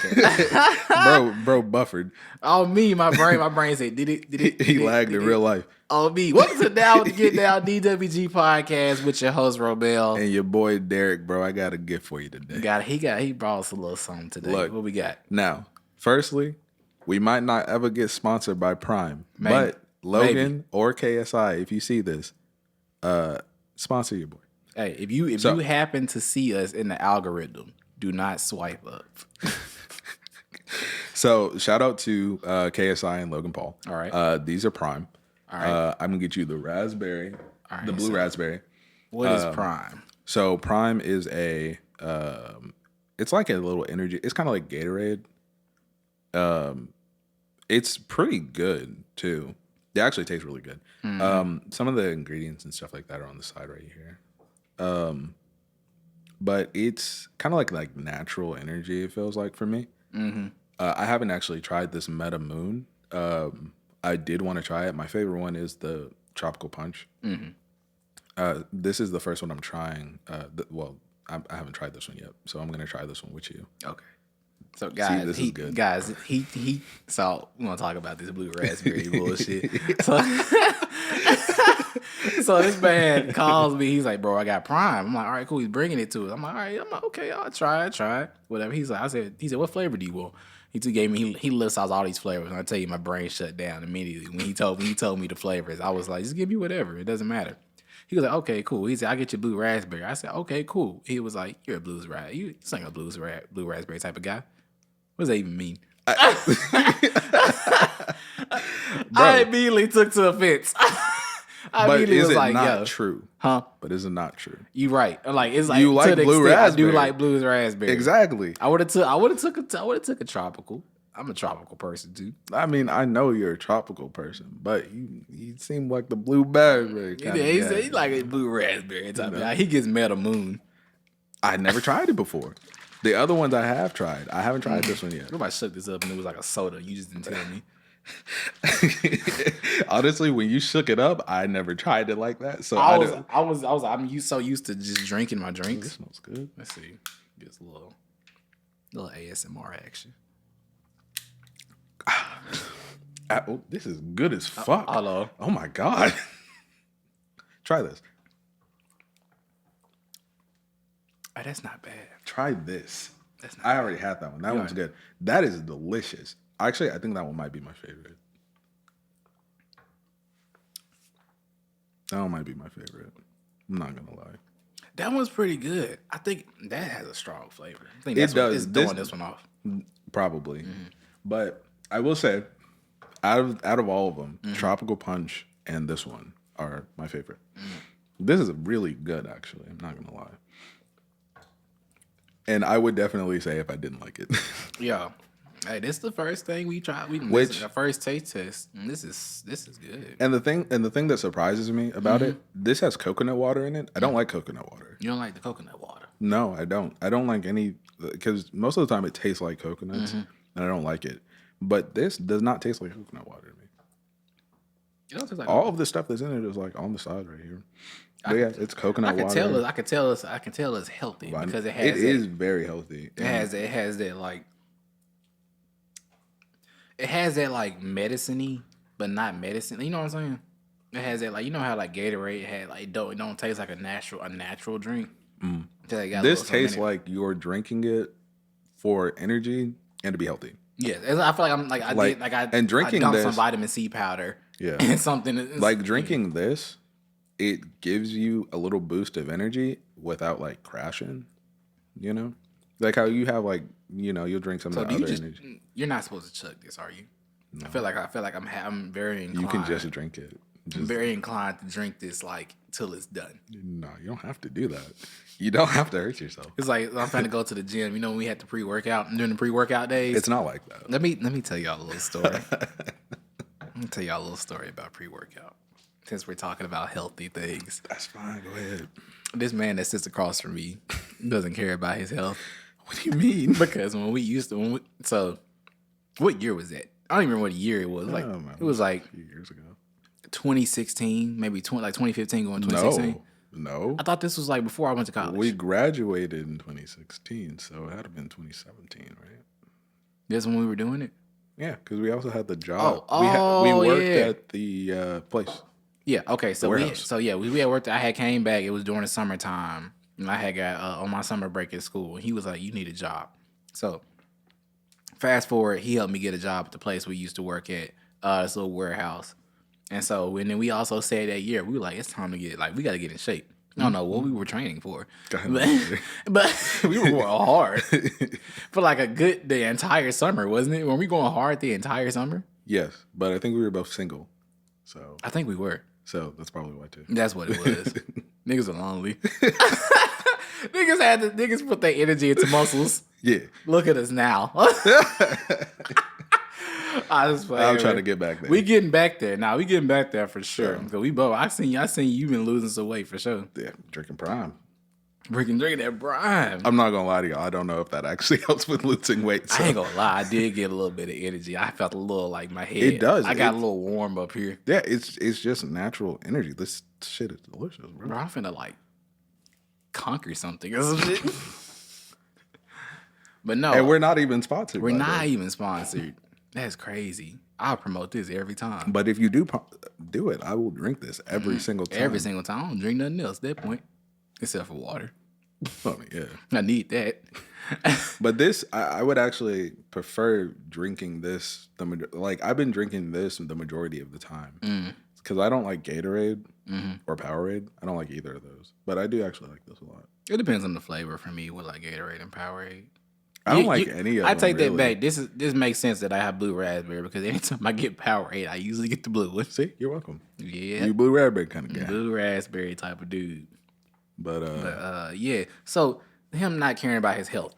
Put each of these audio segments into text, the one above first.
podcast. bro, buffered. Oh me, my brain said, did it? He lagged in real life. Oh me. Welcome to Down with the Get Down DWG podcast with your host Robel. And your boy Derek, bro, I got a gift for you today. He brought us a little something today. Look, what we got? Now, firstly, we might not ever get sponsored by Prime, Maybe. but Logan or KSI, if you see this, sponsor your boy. Hey, if you happen to see us in the algorithm, do not swipe up. So shout out to KSI and Logan Paul. All right. These are Prime. All right. I'm gonna get you the raspberry, All the right, blue so raspberry. What is Prime? So Prime is it's like a little energy. It's kind of like Gatorade. It's pretty good too. It actually tastes really good. Some of the ingredients and stuff like that are on the side right here. But it's kind of like natural energy. It feels like for me. Mm-hmm. I haven't actually tried this Meta Moon. I did want to try it. My favorite one is the Tropical Punch. Mm-hmm. This is the first one I'm trying. I haven't tried this one yet, so I'm gonna try this one with you. Okay. So guys, this is good. he. So we want to talk about this blue raspberry bullshit. So this man calls me. He's like, "Bro, I got Prime." I'm like, "All right, cool." He's bringing it to us. I'm like, "All right." I'm like, "Okay, I'll try it. Whatever." He said, "What flavor do you want?" He gave me. He lists out all these flavors. And I tell you, my brain shut down immediately when he told me the flavors. I was like, "Just give me whatever. It doesn't matter." He was like, "Okay, cool." He said, "I'll get you blue raspberry." I said, "Okay, cool." He was like, "You're a blues raspberry. You ain't a blue raspberry type of guy." What does that even mean? I immediately took to offense. But is it not yo, true? Huh? But is it not true? You right. Like it's like You like to the blue extent raspberry. I do like blues raspberry. Exactly. I would have took a tropical. I'm a tropical person too. I mean, I know you're a tropical person, but you seem like the blue raspberry kind of guy. He like a blue raspberry type of guy. He gets Meta Moon. I never tried it before. The other ones I have tried. I haven't tried this one yet. Nobody shook this up and it was like a soda. You just didn't tell me. Honestly, when you shook it up, I never tried it like that. So I'm so used to just drinking my drinks. This smells good. Let's see. Just a little ASMR action. This is good as fuck. Hello. Oh my god. Try this. Oh, that's not bad. Try this. That's not I already had that one. That one's good. That is delicious. Actually, I think that one might be my favorite. That one might be my favorite. I'm not gonna lie. That one's pretty good. I think that has a strong flavor. I think It that's what does. is throwing this one off. Probably. But I will say, out of all of them, Tropical Punch and this one are my favorite. This is really good, actually. I'm not gonna lie. And I would definitely say if I didn't like it. Yeah. Hey, this is the first thing we tried. This is the first taste test. And this is good. And the thing that surprises me about it, this has coconut water in it. I don't like coconut water. You don't like the coconut water? No, I don't. I don't like any, because most of the time it tastes like coconuts, and I don't like it. But this does not taste like coconut water to me. It don't taste like All of the stuff that's in it is like on the side right here. But yeah, it's coconut water. I can tell it's healthy because it is very healthy. It has that like medicine-y, but not medicine. You know what I'm saying? It has that like, you know how like Gatorade had like it don't taste like a natural drink. This tastes like you're drinking it for energy and to be healthy. Yeah, I feel like I'm like I dumped some vitamin C powder. Yeah, and something like drinking this, it gives you a little boost of energy without like crashing. You know, like how you have like, you know, you'll drink some of the other energy. You're not supposed to chug this, are you? No. I feel like I'm very inclined. You can just drink it. I'm very inclined to drink this like till it's done. No, you don't have to do that. You don't have to hurt yourself. It's like I'm trying to go to the gym. You know when we had the pre-workout during the pre-workout days. It's not like that. Let me tell y'all a little story. Let me tell y'all a little story about pre-workout. Since we're talking about healthy things. That's fine. Go ahead. This man that sits across from me doesn't care about his health. What do you mean? Because so what year was that? I don't even remember what year it was. It was like a few years ago. 2016, maybe 2015 going 2016. No. I thought this was like before I went to college. We graduated in 2016, so it had to have been 2017, right? That's when we were doing it. Yeah, because we also had the job. Oh, we worked yeah. at the place. Yeah. Okay. So warehouse. we had worked. I had came back. It was during the summertime, and I had got on my summer break at school. And he was like, "You need a job." So fast forward, he helped me get a job at the place we used to work at, this little warehouse. And so, and then we also said that year, we were like, it's time to get, like, we got to get in shape. I don't know what we were training for, but we were going hard for like the entire summer, wasn't it? Were we going hard the entire summer? Yes, but I think we were both single. So I think we were. So that's probably why too. That's what it was. Niggas were lonely. Niggas put their energy into muscles. Yeah. Look at us now. I'm trying to get back there. We getting back there. Now we getting back there for sure. Because we both. I seen you been losing some weight for sure. Yeah, drinking Prime. Drinking that Prime. I'm not gonna lie to y'all. I don't know if that actually helps with losing weight. So. I ain't gonna lie. I did get a little bit of energy. I felt a little like my head. It does. I got a little warm up here. Yeah, it's just natural energy. This shit is delicious, bro. I'm finna like conquer something or some shit. But no, and we're not even sponsored. We're not even sponsored. That's crazy. I'll promote this every time. But if you do it, I will drink this every single time. Every single time. I don't drink nothing else at that point. Except for water. I mean, yeah. I need that. But this, I would actually prefer drinking this. I've been drinking this the majority of the time. Because I don't like Gatorade or Powerade. I don't like either of those. But I do actually like this a lot. It depends on the flavor for me with like Gatorade and Powerade. I don't like any of them. I take really. that back. This makes sense that I have blue raspberry because anytime I get Powerade, I usually get the blue one. See, you're welcome. Yeah. You blue raspberry kind of guy. Blue raspberry type of dude. But yeah. So him not caring about his health.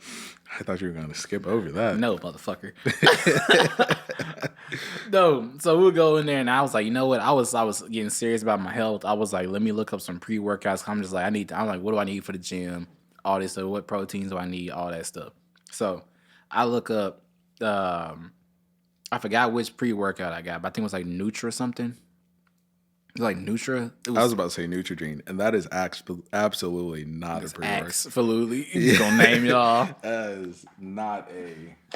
I thought you were gonna skip over that. No, motherfucker. No. So we'll go in there, and I was like, you know what? I was getting serious about my health. I was like, let me look up some pre-workouts. I'm just like, I'm like, what do I need for the gym? All this stuff. What proteins do I need? All that stuff. So I look up. I forgot which pre-workout I got, but I think it was like Nutra something. It was like Nutra. I was about to say Neutrogena, and that is absolutely not a pre-workout. Absolutely. You just gonna name y'all. That is not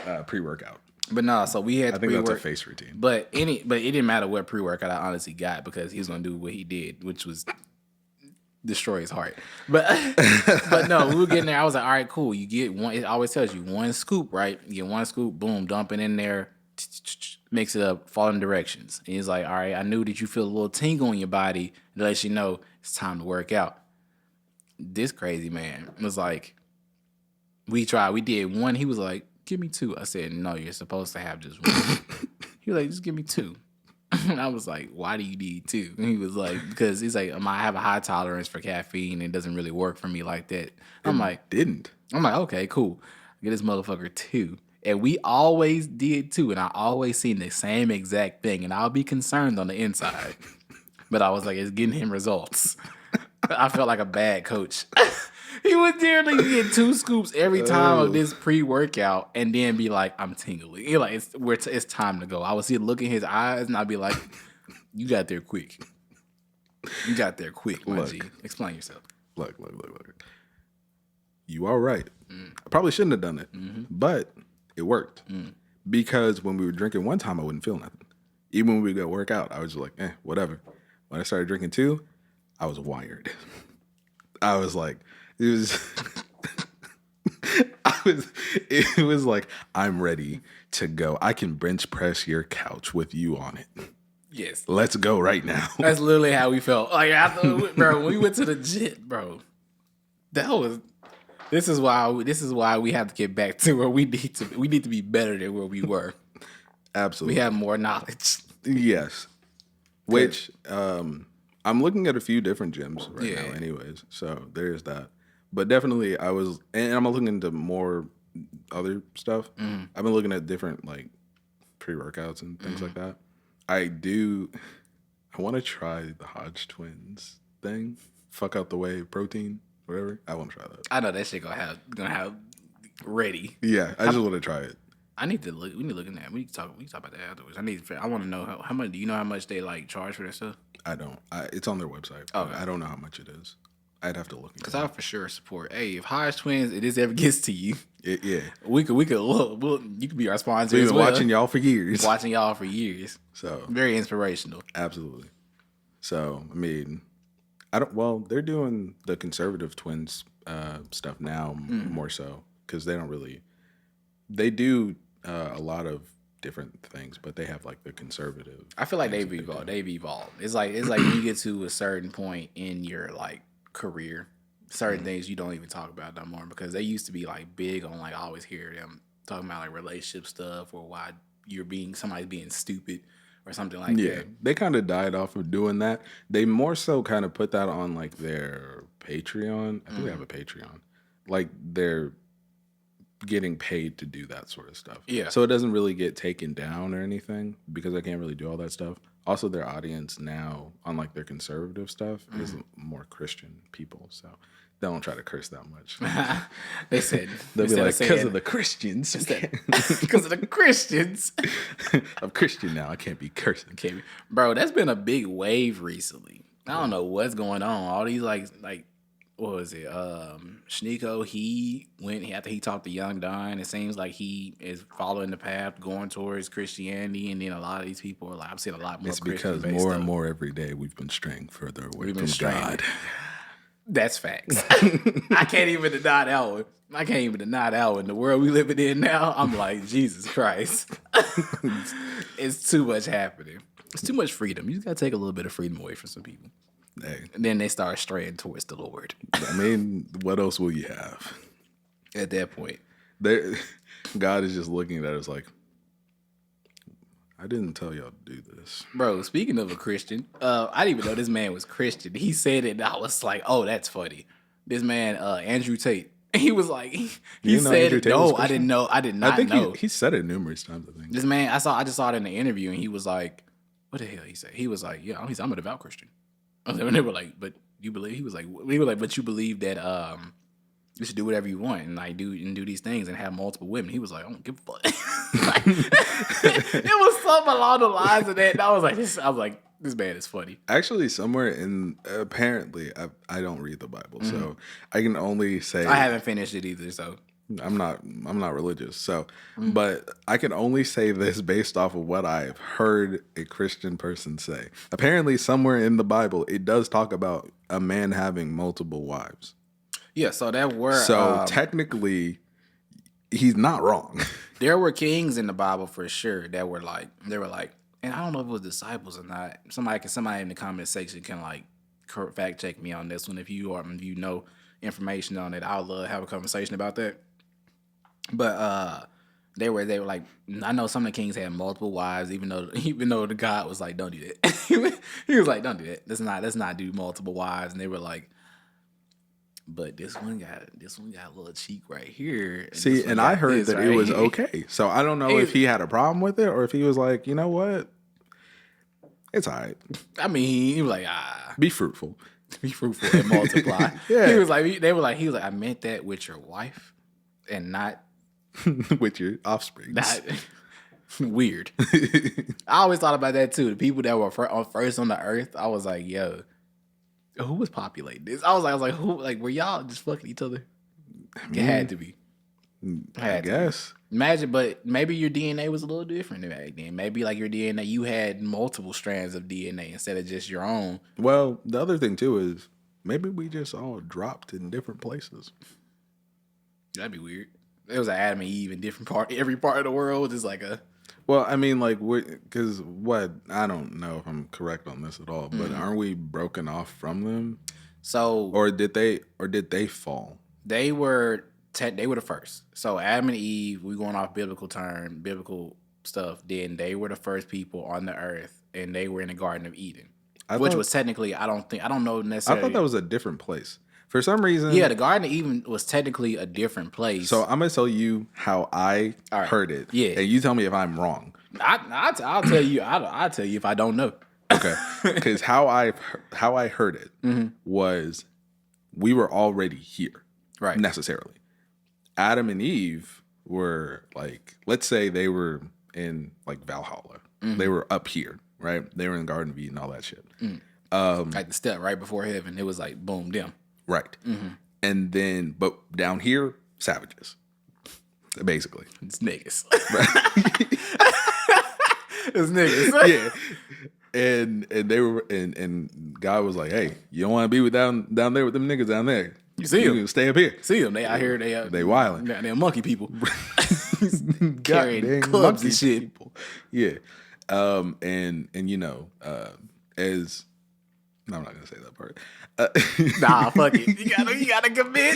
a pre-workout. But no, so we had. I think that's a face routine. But it didn't matter what pre-workout I honestly got because he was gonna do what he did, which was destroy his heart. But no, we were getting there. I was like, all right, cool. You get one. It always tells you one scoop, right? You get one scoop, boom, dump it in there. Mix it up, follow in directions. And he's like, all right, I knew that you feel a little tingle in your body. It lets you know it's time to work out. This crazy man was like, we did one. He was like, give me two. I said, no, you're supposed to have just one. He was like, just give me two. And I was like, why do you need two? And he was like, because he's like, I have a high tolerance for caffeine and it doesn't really work for me like that. I'm like, okay, cool. Get this motherfucker two. And we always did too. And I always seen the same exact thing. And I'll be concerned on the inside. But I was like, it's getting him results. I felt like a bad coach. He would literally get 2 scoops every time of this pre-workout and then be like, I'm tingling. He like, it's time to go. I would see it look in his eyes and I'd be like, you got there quick. You got there quick, my G. Explain yourself. Look. You are right. I probably shouldn't have done it. But it worked. Because when we were drinking one time, I wouldn't feel nothing. Even when we go work out, I was just like, whatever. When I started drinking 2, I was wired. I was like, it was like, I'm ready to go. I can bench press your couch with you on it. Yes. Let's go right now. That's literally how we felt. Like, bro, when we went to the gym, bro, this is why we have to get back to where we need to be better than where we were. Absolutely. We have more knowledge. Yes. Which I'm looking at a few different gyms right now anyways. So there's that. But definitely and I'm looking into more other stuff. I've been looking at different like pre-workouts and things like that. I want to try the Hodge Twins thing. Fuck out the way protein, whatever. I want to try that. I know that shit gonna have ready. Yeah, I just want to try it. I need to look. We need to look in that. We can talk about that afterwards. I want to know how much. Do you know how much they like charge for that stuff? I don't. It's on their website. Okay. I don't know how much it is. I'd have to look. Because I for sure support. Hey, if Hodge Twins, if this ever gets to you, Yeah. We could look. You could be our sponsor. We've as been well. watching y'all for years. Watching y'all for years. So very inspirational. Absolutely. So I mean, I don't. Well, they're doing the conservative twins stuff now more so because they don't really. They do a lot of different things, but they have like the conservative. I feel like they've evolved. They've evolved. It's like when you get to a certain point in your like career, certain things you don't even talk about no more because they used to be like big on like I always hear them talking about like relationship stuff or why somebody's being stupid or something like that. Yeah, they kind of died off of doing that. They more so kind of put that on like their Patreon. I think they have a Patreon. Like they're getting paid to do that sort of stuff. Yeah. So it doesn't really get taken down or anything because I can't really do all that stuff. Also, their audience now, on like their conservative stuff, is more Christian people. So they don't try to curse that much. They said they'll be like, because of the Christians. Because of the Christians. I'm Christian now. I can't be cursing. Bro, that's been a big wave recently. I don't know what's going on. All these like what was it? Sneeko, after he talked to Young Don, it seems like he is following the path going towards Christianity, and then a lot of these people are like, I'm seeing a lot more. It's because more and more every day we've been straying further away from God. That's facts. I can't even deny that one. The world we living in now, I'm like, Jesus Christ. It's too much happening. It's too much freedom. You just gotta take a little bit of freedom away from some people. Hey. And then they start straying towards the Lord. I mean, what else will you have? At that point. God is just looking at us like, I didn't tell y'all to do this. Bro, speaking of a Christian, I didn't even know this man was Christian. He said it, and I was like, oh, that's funny. This man, Andrew Tate, he was like, he said, no, I didn't know. I did not know. He said it numerous times, I think. This man, I just saw it in the interview, and he was like, what the hell he said? He was like, yeah, I'm a devout Christian. And they were like, but you believe? He was like, but you believe that you should do whatever you want and like do these things and have multiple women. He was like, I don't give a fuck. It was something along the lines of that. And I was like, this man is funny. Actually, somewhere apparently, I don't read the Bible, so I can only say I haven't finished it either. So I'm not religious, so but I can only say this based off of what I've heard a Christian person say. Apparently, somewhere in the Bible, it does talk about a man having multiple wives. Yeah, so technically, he's not wrong. There were kings in the Bible for sure that were like, and I don't know if it was disciples or not. Somebody in the comment section can like fact check me on this one if you know information on it. I would love to have a conversation about that. But they were like, I know some of the kings had multiple wives, even though the God was like, don't do that. He was like, don't do that. Let's not do multiple wives. And they were like, but this one got a little cheek right here. See, and I heard that it was okay. So I don't know if he had a problem with it or if he was like, you know what, it's all right. I mean, he was like, be fruitful. Be fruitful and multiply. Yeah. He was like, I meant that with your wife and not with your offspring. Weird. I always thought about that too. The people that were first on the earth, I was like, yo, who was populating this? I was like, who? Like, were y'all just fucking each other? It had to be. I guess. Imagine, but maybe your DNA was a little different back then. Maybe like your DNA, you had multiple strands of DNA instead of just your own. Well, the other thing too is maybe we just all dropped in different places. That'd be weird. There was an Adam and Eve in every part of the world. Just like a. Well, I mean, like, because I don't know if I'm correct on this at all, but aren't we broken off from them? So, or did they fall? They were the first. So Adam and Eve, we going off biblical stuff. Then they were the first people on the earth, and they were in the Garden of Eden, which was technically, I don't know necessarily. I thought that was a different place. For some reason, yeah, the Garden of Eden was technically a different place. So I'm gonna tell you how I heard it, and you tell me if I'm wrong. I'll tell you. I'll tell you if I don't know. Okay, because how I heard it was we were already here, right? Necessarily, Adam and Eve were like, let's say they were in like Valhalla. They were up here, right? They were in the Garden of Eden, all that shit. Like the step right before heaven, it was like boom, them. Right. And then, but down here, savages. Basically. It's niggas. It's niggas. Yeah. And they were and God was like, hey, you don't want to be with down there with them niggas down there. You see them. Stay up here. See them. They out here. They wilding. They're monkey people. Carrying Goddamn clubs monkey and shit. people. Yeah. And you know, as no, I'm not gonna say that part. Nah, fuck it. You gotta commit.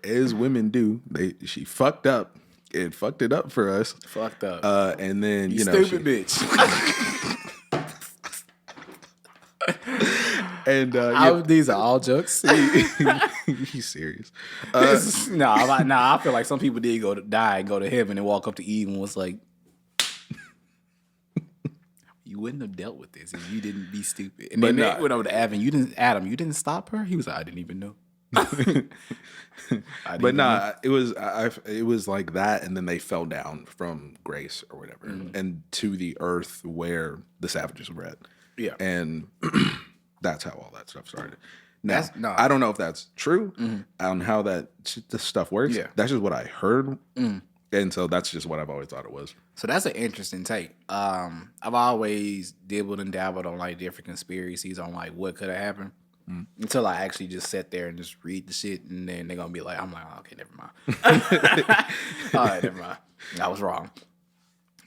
as women do, she fucked up and fucked it up for us. Fucked up. And then you know, stupid bitch. And these are all jokes. He's serious. I feel like some people did go to die and go to heaven and walk up to Eve and was like, you wouldn't have dealt with this if you didn't be stupid. And then they went over to Adam. You didn't stop her? He was like, I didn't even know. It was like that, and then they fell down from grace or whatever, and to the earth where the savages were at. Yeah, and that's how all that stuff started. Now, I don't know if that's true on how this stuff works. Yeah, that's just what I heard, and so that's just what I've always thought it was. So that's an interesting take. I've always dibbled and dabbled on like different conspiracies on like what could have happened. Until I actually just sat there and just read the shit, and then they're gonna be like, I'm like, oh, okay, never mind. All right, never mind. I was wrong.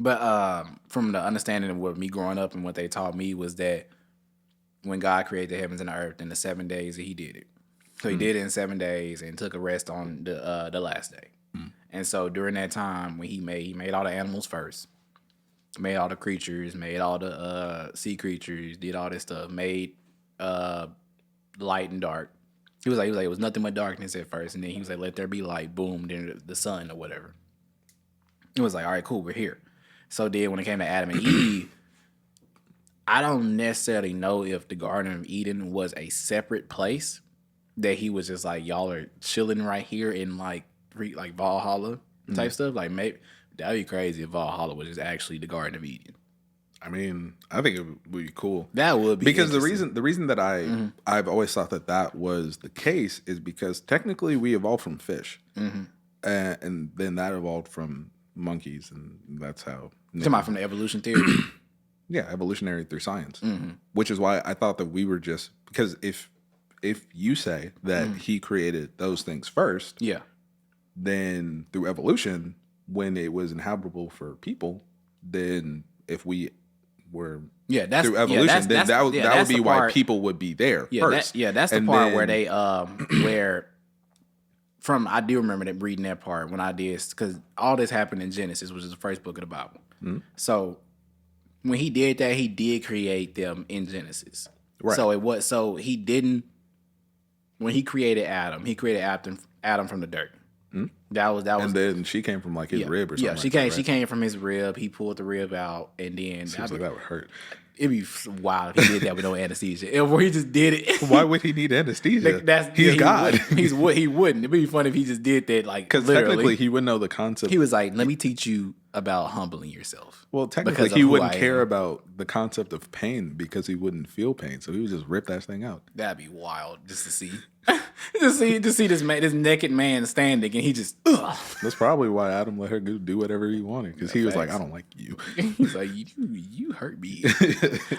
But from the understanding of what me growing up and what they taught me was that when God created the heavens and the earth in the 7 days, He did it. So He did it in 7 days and took a rest on the last day. And so during that time when He made all the animals first, made all the creatures, made all the sea creatures, did all this stuff, made light and dark. He was like, it was nothing but darkness at first, and then He was like, let there be light, boom, then the sun or whatever. It was like, all right, cool, we're here. So then when it came to Adam and Eve, I don't necessarily know if the Garden of Eden was a separate place that He was just like, y'all are chilling right here in like Valhalla type stuff. Like maybe that'd be crazy if Valhalla was just actually the Garden of Eden. I mean, I think it would be cool. That would be, because the reason that I've always thought that was the case is because technically we evolved from fish, and then that evolved from monkeys, and that's how. Talking about from the evolution theory. Yeah, evolutionary through science, which is why I thought that we were just because if you say that He created those things first, yeah, then through evolution, when it was inhabitable for people, then if we were that's through evolution, then that would be why people would be there first. That's the part where they where from I do remember that reading that part when I did, because all this happened in Genesis, which is the first book of the Bible. So when He did that, He did create them in Genesis. Right. So He didn't, when He created Adam, He created Adam from the dirt. That was, and then she came from like his rib or something. Yeah, she came from his rib. He pulled the rib out, and then seems like that would hurt. It'd be wild if He did that with no anesthesia. Or He just did it. Why would He need anesthesia? He's God. He wouldn't. It'd be funny if He just did that, like, because technically He wouldn't know the concept. He was like, "Let me teach you about humbling yourself." Well, technically He wouldn't care about the concept of pain because He wouldn't feel pain, so He would just rip that thing out. That'd be wild just to see. just see this naked man standing, and he just. Ugh. That's probably why Adam let her do whatever he wanted, because he was like, "I don't like you." He's like, "You hurt me."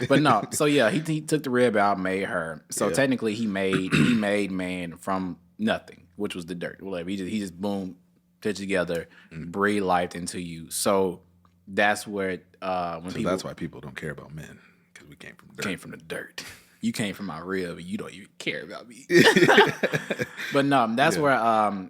But no, so yeah, he took the rib out, made her. So technically, he made man from nothing, which was the dirt. Whatever. He just boom, put together, breathe life into you. So that's where that's why people don't care about men, because we came from the dirt. You came from my rib, and you don't even care about me. But no, that's where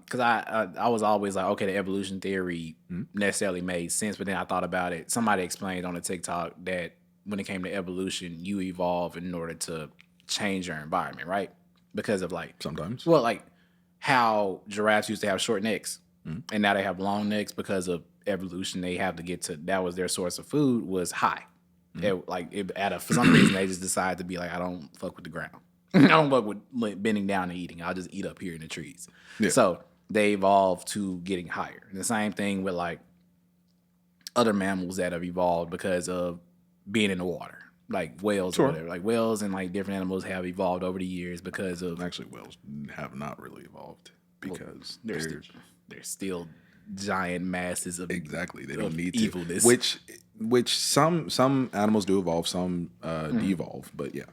because I was always like, okay, the evolution theory necessarily made sense, but then I thought about it. Somebody explained on a TikTok that when it came to evolution, you evolve in order to change your environment, right? Because of like sometimes, well, like how giraffes used to have short necks, and now they have long necks because of evolution. They have to get to that was their source of food was high. For some reason they just decided to be like, I don't fuck with the ground. I don't fuck with bending down and eating. I'll just eat up here in the trees. Yeah. So they evolved to getting higher. And the same thing with like other mammals that have evolved because of being in the water, like whales or whatever. Like whales and like different animals have evolved over the years because of. Actually, whales have not really evolved. because they're still giant masses of exactly they don't need evilness. To. Which some animals do evolve, some devolve, but yeah.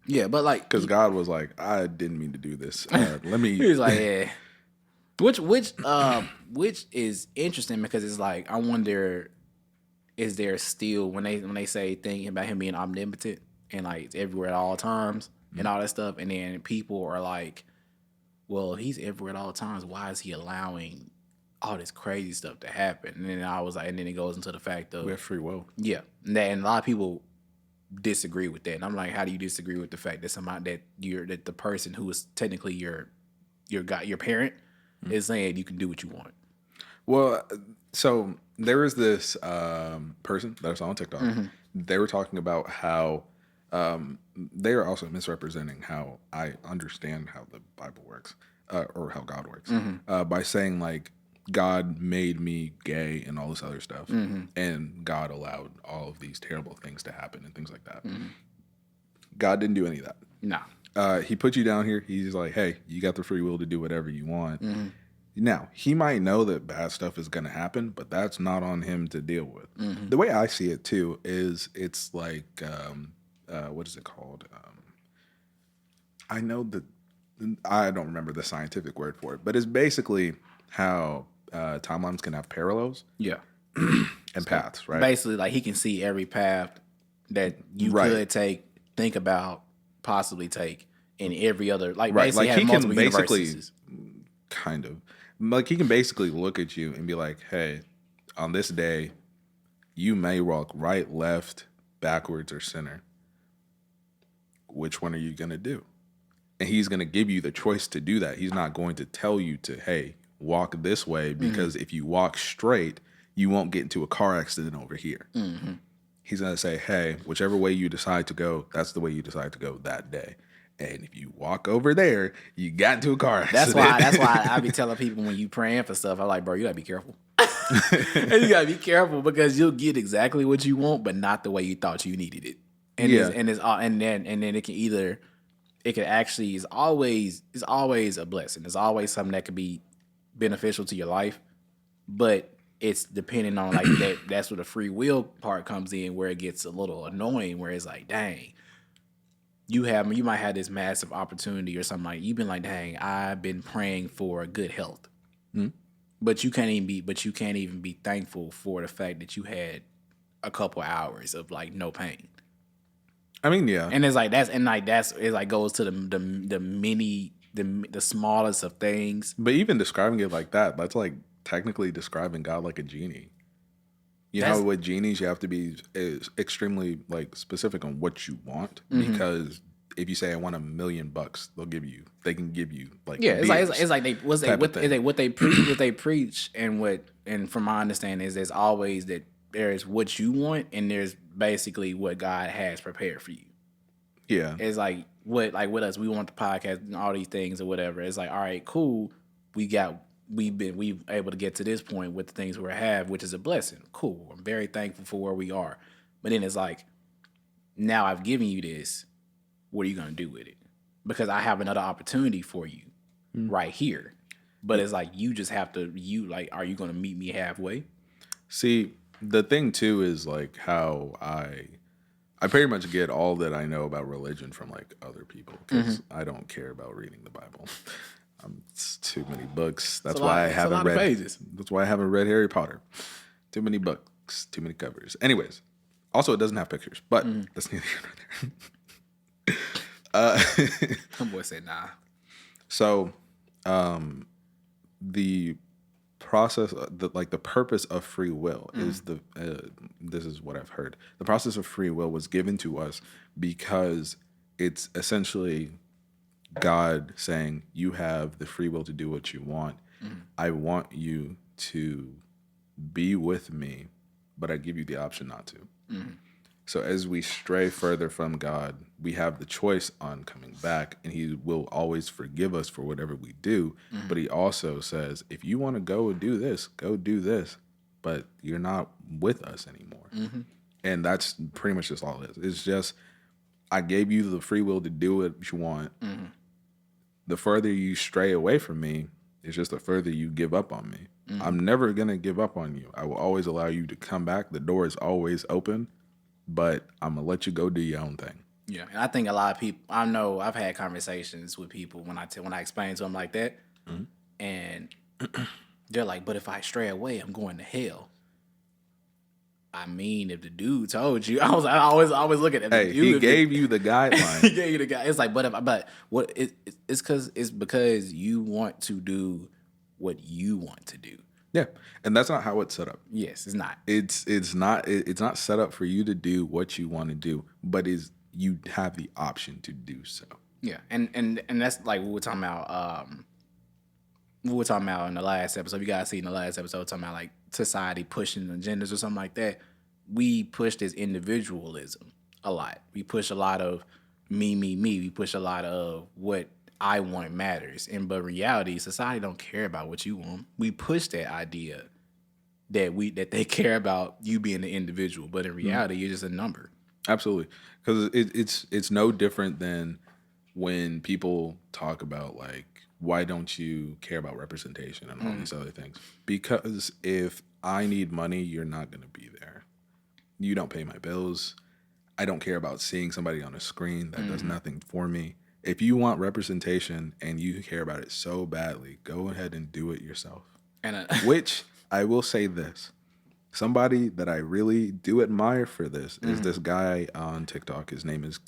Yeah, but like because God was like, I didn't mean to do this. Let me. He was like, yeah. Which is interesting because it's like I wonder, is there still when they say thinking about him being omnipotent and like it's everywhere at all times and all that stuff, and then people are like, well, he's everywhere at all times. Why is he allowing all this crazy stuff to happen? And then I was like, and then it goes into the fact of we have free will. Yeah, and a lot of people disagree with that, and I'm like, how do you disagree with the fact that that the person who is technically your parent is saying you can do what you want? Well, so there was this person that I saw on TikTok. They were talking about how they are also misrepresenting how I understand how the Bible works or how God works by saying like God made me gay and all this other stuff, and God allowed all of these terrible things to happen and things like that. God didn't do any of that. No. He put you down here. He's like, hey, you got the free will to do whatever you want. Now, he might know that bad stuff is going to happen, but that's not on him to deal with. The way I see it, too, is it's like, what is it called? I know that, I don't remember the scientific word for it, but it's basically how timelines can have parallels. Yeah. And paths, right? Basically, like he can see every path that you could take, think about, possibly take in every other, like basically like he can basically universes. Kind of like he can basically look at you and be like, hey, on this day you may walk right, left, backwards, or center. Which one are you gonna do? And he's gonna give you the choice to do that. He's not going to tell you to, hey, walk this way, because if you walk straight you won't get into a car accident over here. He's gonna say, hey, whichever way you decide to go, that's the way you decide to go that day. And if you walk over there, you got into a car accident. That's why I be telling people when you praying for stuff, I'm like, bro, you gotta be careful. And you gotta be careful because you'll get exactly what you want, but not the way you thought you needed it. And then it can actually is always a blessing. It's always something that could be beneficial to your life, but it's depending on like that. That's where the free will part comes in, where it gets a little annoying. Where it's like, dang, you might have this massive opportunity or something like you've been like, dang, I've been praying for good health, but you can't even be thankful for the fact that you had a couple hours of like no pain. I mean, yeah, and it's like it goes to the smallest of things. But even describing it like that, that's like technically describing God like a genie. You know, with genies, you have to be extremely like specific on what you want, because if you say I want $1 million, they can give you like it's like what they preach and from my understanding is there's always that there's what you want and there's basically what God has prepared for you. Yeah, it's like with us, we want the podcast and all these things or whatever. It's like, all right, cool, we've able to get to this point with the things we have, which is a blessing. Cool. I'm very thankful for where we are. But then it's like, now I've given you this. What are you going to do with it? Because I have another opportunity for you right here. But it's like, you just have to, are you going to meet me halfway? See, the thing too is like how I pretty much get all that I know about religion from like other people, because I don't care about reading the Bible. It's too many books. That's why I haven't read pages. That's why I haven't read Harry Potter. Too many books, too many covers. Anyways, also it doesn't have pictures, but that's neither here nor there. Some boy said nah. So, the process, the purpose of free will is this is what I've heard. The process of free will was given to us because it's essentially God saying, you have the free will to do what you want. I want you to be with me, but I give you the option not to. So as we stray further from God, we have the choice on coming back, and he will always forgive us for whatever we do. But he also says, if you want to go do this, but you're not with us anymore. And that's pretty much just all it is. It's just, I gave you the free will to do what you want. the further you stray away from me, it's just the further you give up on me. I'm never going to give up on you. I will always allow you to come back. The door is always open, but I'm going to let you go do your own thing. Yeah, and I think a lot of people, I know I've had conversations with people when I explain to them like that, and they're like, but if I stray away, I'm going to hell. I mean, if the dude told you, I always look at it. Hey, he gave you the guideline. He gave you the guy. It's like, but what? It's because you want to do what you want to do. Yeah, and that's not how it's set up. Yes, it's not. It's not set up for you to do what you want to do, but you have the option to do so. Yeah, and that's like what we're talking about. We were talking about in the last episode. You guys see in the last episode talking about like society pushing agendas or something like that. We push this individualism a lot. We push a lot of me. We push a lot of what I want matters. But reality, society don't care about what you want. We push that idea that they care about you being the individual, but in reality, you're just a number. Absolutely, because it's no different than when people talk about like, why don't you care about representation and all these other things? Because if I need money, you're not going to be there. You don't pay my bills. I don't care about seeing somebody on a screen that does nothing for me. If you want representation and you care about it so badly, go ahead and do it yourself. And which I will say this. Somebody that I really do admire for this is this guy on TikTok. His name is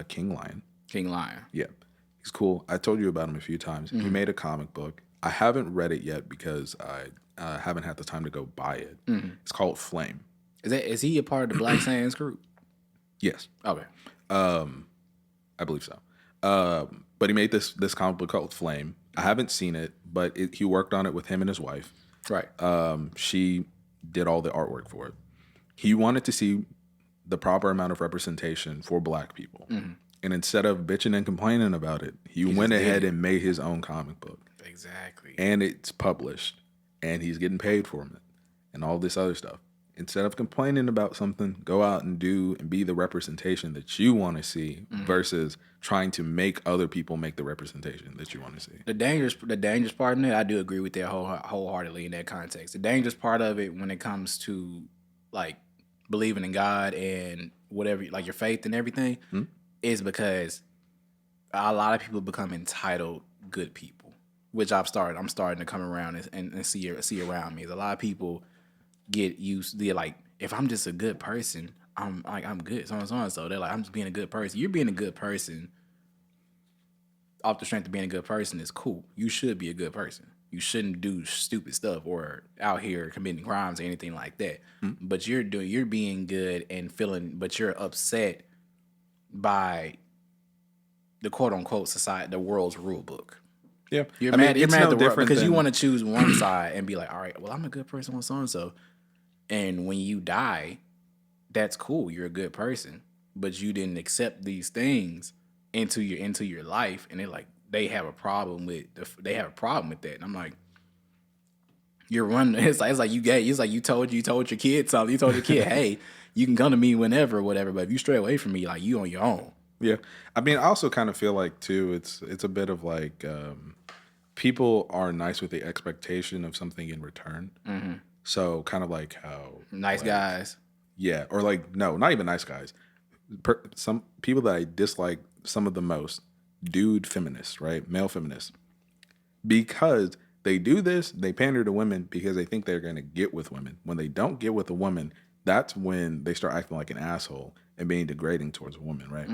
King Lion. King Lion. Yeah. He's cool. I told you about him a few times. He made a comic book. I haven't read it yet because I haven't had the time to go buy it. It's called Flame. Is he a part of the Black Sands group? Yes. Okay. I believe so. But he made this comic book called Flame. I haven't seen it, but he worked on it with him and his wife. Right. She did all the artwork for it. He wanted to see the proper amount of representation for Black people. And instead of bitching and complaining about it, he went ahead and made his own comic book. Exactly. And it's published. And he's getting paid for it. And all this other stuff. Instead of complaining about something, go out and do and be the representation that you want to see versus trying to make other people make the representation that you want to see. The dangerous part in it, I do agree with that wholeheartedly in that context. The dangerous part of it when it comes to like believing in God and whatever, like your faith and everything, is because a lot of people become entitled good people, which I'm starting to come around and see around me. A lot of people get used to like, if I'm just a good person, I'm good. So they're like, I'm just being a good person. You're being a good person off the strength of being a good person is cool. You should be a good person. You shouldn't do stupid stuff or out here committing crimes or anything like that. But you're being good and feeling, but you're upset by the quote unquote society, the world's rule book. Yeah, you're mad at the world because you want to choose one side and be like, all right, well, I'm a good person on so and so. And when you die, that's cool. You're a good person, but you didn't accept these things into your life, and they're like, they have a problem with that. And I'm like, you're running. It's like you told your kid something. You told your kid, hey, you can come to me whenever or whatever, but if you stray away from me, like you on your own. Yeah, I mean, I also kind of feel like too, it's a bit of like people are nice with the expectation of something in return. So kind of like how nice guys. Yeah, or like no, not even nice guys. Some people that I dislike some of the most, dude feminists, right? Male feminists. Because they do this, they pander to women because they think they're going to get with women. When they don't get with a woman, that's when they start acting like an asshole and being degrading towards a woman, right?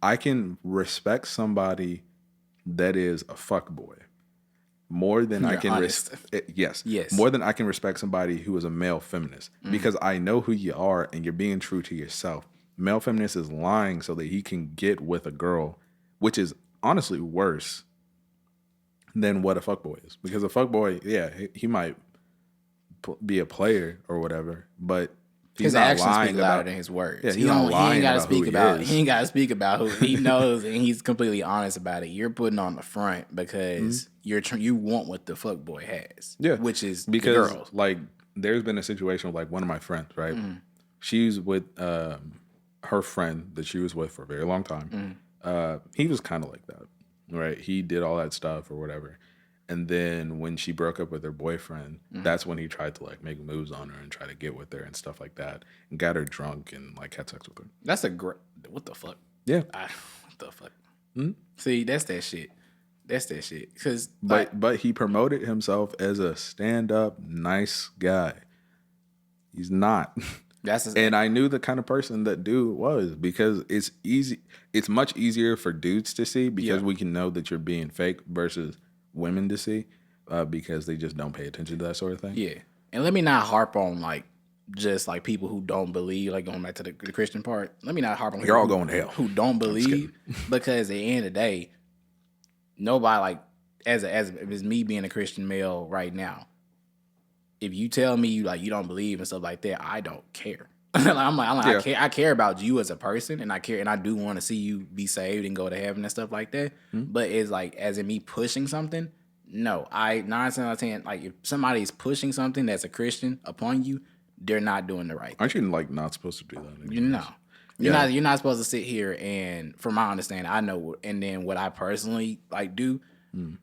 I can respect somebody that is a fuckboy more than I can more than I can respect somebody who is a male feminist because I know who you are and you're being true to yourself. Male feminist is lying so that he can get with a girl, which is honestly worse than what a fuckboy is. Because a fuckboy, yeah, he might be a player or whatever, but his actions speak louder than his words. Yeah, he ain't got to speak about who he knows, and he's completely honest about it. You're putting on the front because you want what the fuckboy has. Yeah, which is because the girls. Like there's been a situation with like one of my friends, right? She's with her friend that she was with for a very long time. He was kind of like that. right? He did all that stuff or whatever. And then when she broke up with her boyfriend, that's when he tried to like make moves on her and try to get with her and stuff like that, and got her drunk and like had sex with her. That's a great. What the fuck? Yeah. What the fuck? See, that's that shit. That's that shit. Cause but he promoted himself as a stand-up nice guy. He's not. And I knew the kind of person that dude was, because it's easy. It's much easier for dudes to see because we can know that you're being fake versus women to see because they just don't pay attention to that sort of thing. Yeah. And let me not harp on like just like people who don't believe, like going back to the Christian part. Let me not harp on you're all going to hell who don't believe, because at the end of the day, nobody like as it's me being a Christian male right now. If you tell me like you don't believe and stuff like that, I don't care. I care about you as a person, and I care, and I do want to see you be saved and go to heaven and stuff like that. But it's like as in me pushing something. No, 9 times out of 10, like if somebody's pushing something that's a Christian upon you, they're not doing the right thing. Aren't you like not supposed to do that? You know, you're not supposed to sit here and, from my understanding, I know. And then what I personally like do,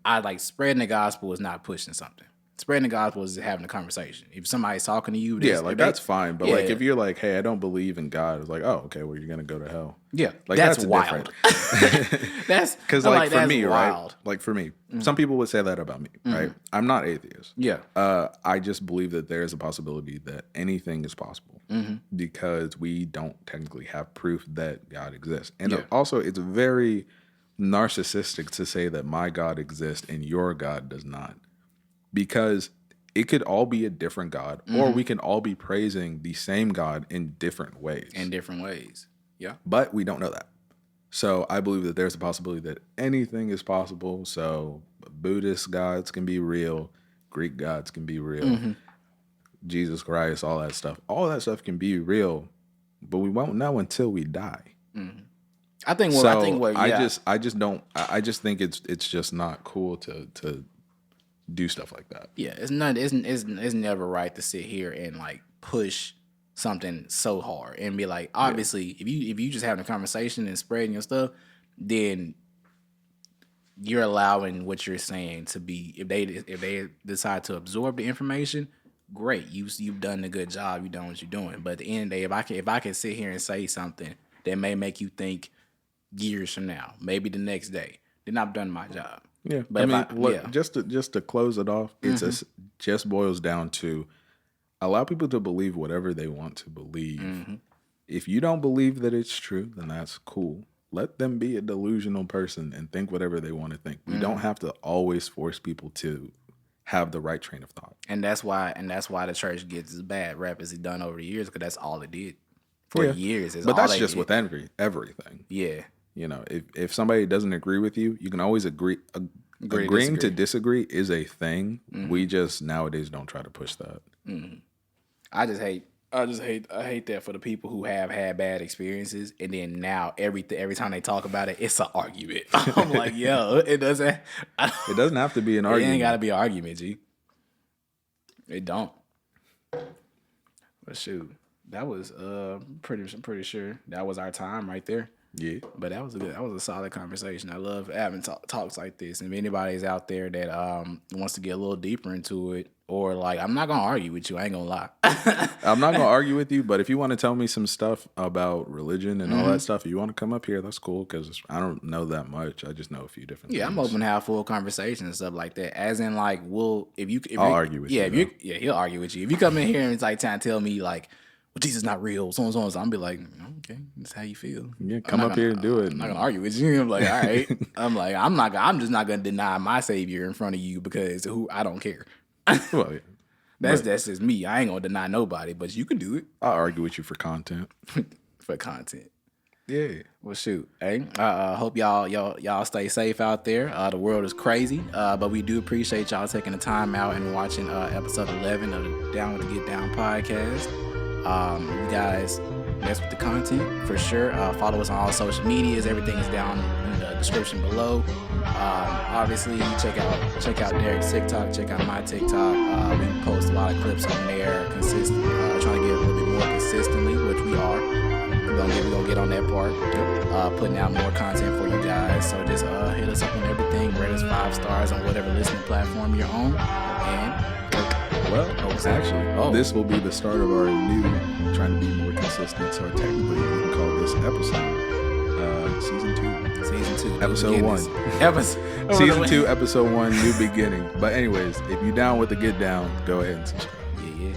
I like spreading the gospel is not pushing something. Spreading the gospel is having a conversation. If somebody's talking to you, that's fine. But like if you're like, hey, I don't believe in God, it's like, oh, okay, well, you're gonna go to hell. Yeah, like that's wild. That's because like for me, wild. Right? Like for me, some people would say that about me, right? I'm not atheist. Yeah, I just believe that there is a possibility that anything is possible because we don't technically have proof that God exists, and also it's very narcissistic to say that my God exists and your God does not. Because it could all be a different God, or we can all be praising the same God in different ways. Yeah. But we don't know that. So I believe that there's a possibility that anything is possible. So Buddhist gods can be real. Greek gods can be real. Jesus Christ, all that stuff. All that stuff can be real, but we won't know until we die. I think I just think it's just not cool to do stuff like that. Yeah, it's never right to sit here and like push something so hard and be like, obviously, if you just having a conversation and spreading your stuff, then you're allowing what you're saying to be, if they decide to absorb the information, great. You've done a good job. You've done what you're doing. But at the end of the day, if I can sit here and say something that may make you think years from now, maybe the next day, then I've done my job. Yeah, but just to close it off, it's just boils down to allow people to believe whatever they want to believe. If you don't believe that it's true, then that's cool. Let them be a delusional person and think whatever they want to think. We don't have to always force people to have the right train of thought. And that's why the church gets as bad rap as it done over the years, because that's all it did for years. But that's just with everything. Yeah. You know, if somebody doesn't agree with you, you can always agree. Agreeing to disagree is a thing. We just nowadays don't try to push that. I hate that for the people who have had bad experiences, and then now every time they talk about it, it's an argument. I'm like, yo, it doesn't have to be an argument. It ain't got to be an argument, G. It don't. But shoot, that was I'm pretty sure that was our time right there. Yeah, but that was a solid conversation. I love having talks like this. And if anybody's out there that wants to get a little deeper into it, or like, I'm not gonna argue with you. I ain't gonna lie. I'm not gonna argue with you. But if you want to tell me some stuff about religion and all that stuff, if you want to come up here, that's cool. Because I don't know that much. I just know a few different. Yeah, things. I'm open to have full conversations and stuff like that. As in, like, I'll argue with you. He'll argue with you. If you come in here and it's like trying to tell me like, well, Jesus is not real, so and so, I'm be like, okay, that's how you feel. Yeah, come up here and do it. I'm not gonna argue with you. I'm like, all right. I'm just not gonna deny my Savior in front of you because I don't care. Well, yeah. That's just me. I ain't gonna deny nobody, but you can do it. I'll argue with you for content. For content. Yeah. Well, shoot. Hey, hope y'all stay safe out there. The world is crazy, but we do appreciate y'all taking the time out and watching episode 11 of the Down with the Get Down podcast. You guys mess with the content for sure. Follow us on all social medias. Everything is down in the description below. Obviously, check out Derek's TikTok. Check out my TikTok. We post a lot of clips on there, consistent. Trying to get a little bit more consistently, which we are. We're gonna get on that part. Putting out more content for you guys. So just hit us up on everything. Rate us 5 stars on whatever listening platform you're on. And this will be the start of our new trying to be more consistent. So technically, we can call this episode season 2. Season 2, episode 1. Season 2, episode 1, new beginning. But anyways, if you're down with the get down, go ahead and subscribe. Yeah.